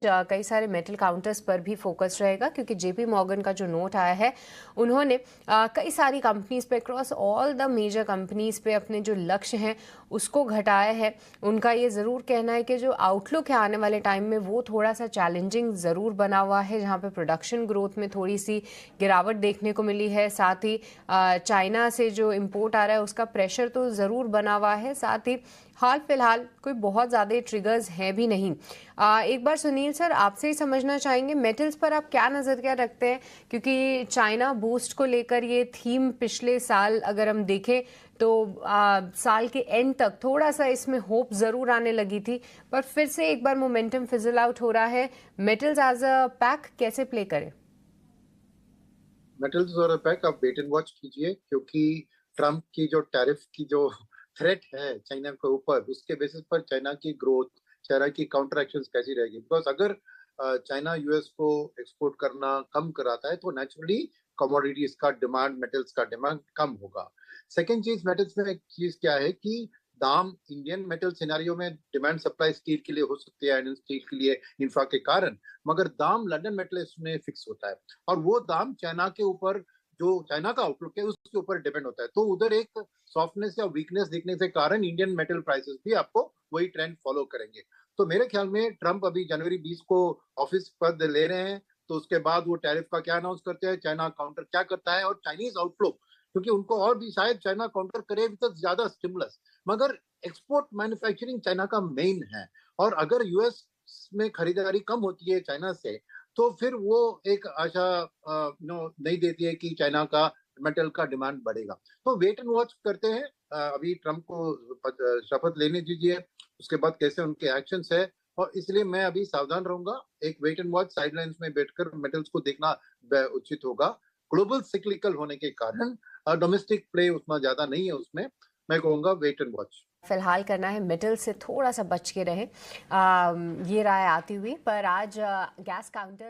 कई सारे metal counters पर भी फोकस रहेगा क्योंकि जेपी मॉर्गन का जो नोट आया है उन्होंने कई सारी कंपनीज पे cross all the major companies पे अपने जो लक्ष्य हैं उसको घटाया है। उनका ये ज़रूर कहना है कि जो आउटलुक है आने वाले टाइम में वो थोड़ा सा चैलेंजिंग ज़रूर बना हुआ है, जहाँ पे प्रोडक्शन ग्रोथ में थोड़ी सी गिरावट देखने को मिली है। साथ ही चाइना से जो इम्पोर्ट आ रहा है उसका प्रेशर तो ज़रूर बना हुआ है। साथ ही हाल फिलहाल कोई बहुत ज़्यादा ट्रिगर्स हैं भी नहीं। एक बार सुनील सर आपसे ही समझना चाहेंगे मेटल्स पर आप क्या नज़रिया रखते हैं, क्योंकि चाइना बूस्ट को लेकर ये थीम पिछले साल अगर हम देखें तो साल के एंड तक थोड़ा सा इसमें होप ज़रूर आने लगी थी, पर फिर से एक बार मोमेंटम फिजल आउट हो रहा है। मेटल्स एज अ पैक कैसे प्ले करें? मेटल्स और पैक आप वेट एंड वॉच कीजिए, क्योंकि ट्रम्प की जो टैरिफ की जो थ्रेट है चाइना के ऊपर, उसके बेसिस पर चाइना की ग्रोथ, चाइना की काउंटर एक्शन कैसी रहेगी। बिकॉज अगर चाइना यूएस को एक्सपोर्ट करना कम कराता है तो नेचुरली कमोडिटीज का डिमांड, मेटल्स का डिमांड कम होगा। सेकेंड चीज, मेटल्स में एक चीज क्या है कि दाम इंडियन मेटल सिनेरियो में डिमांड सप्लाई स्टील के लिए हो सकती है, आयरन स्टील के लिए इंफ्रा के कारण, मगर दाम लंदन मेटल्स में फिक्स होता है और वो दाम चाइना के ऊपर, जो चाइना का आउटलुक है उसके ऊपर डिपेंड होता है। तो उधर एक सॉफ्टनेस या वीकनेस दिखने के कारण इंडियन मेटल प्राइसेस भी आपको वही ट्रेंड फॉलो करेंगे। तो मेरे ख्याल में ट्रंप अभी जनवरी 20 को ऑफिस पद ले रहे हैं, तो उसके बाद वो टैरिफ का क्या अनाउंस करते हैं, चाइना काउंटर क्या करता है, और चाइनीज आउटलुक, क्योंकि उनको और भी शायद चाइना काउंटर करे भी तो ज्यादा स्टिमुलस, मगर एक्सपोर्ट मैन्युफैक्चरिंग चाइना का मेन है। और अगर यूएस में खरीदारी कम होती है चाइना से, तो फिर वो एक आशा नहीं देती है कि चाइना का मेटल का डिमांड बढ़ेगा। तो वेट एंड वॉच करते हैं। अभी ट्रम्प को शपथ लेने दीजिए, उसके बाद कैसे उनके एक्शंस है, और इसलिए मैं अभी सावधान रहूंगा। एक वेट एंड वॉच, साइडलाइंस में बैठकर मेटल्स को देखना उचित होगा। ग्लोबल सिक्लिकल होने के कारण डोमेस्टिक प्ले उतना ज्यादा नहीं है उसमें। मैं कहूंगा वेट एंड वॉच। फिलहाल करना है मेटल से थोड़ा सा बच के रहे, ये राय आती हुई। पर आज गैस काउंटर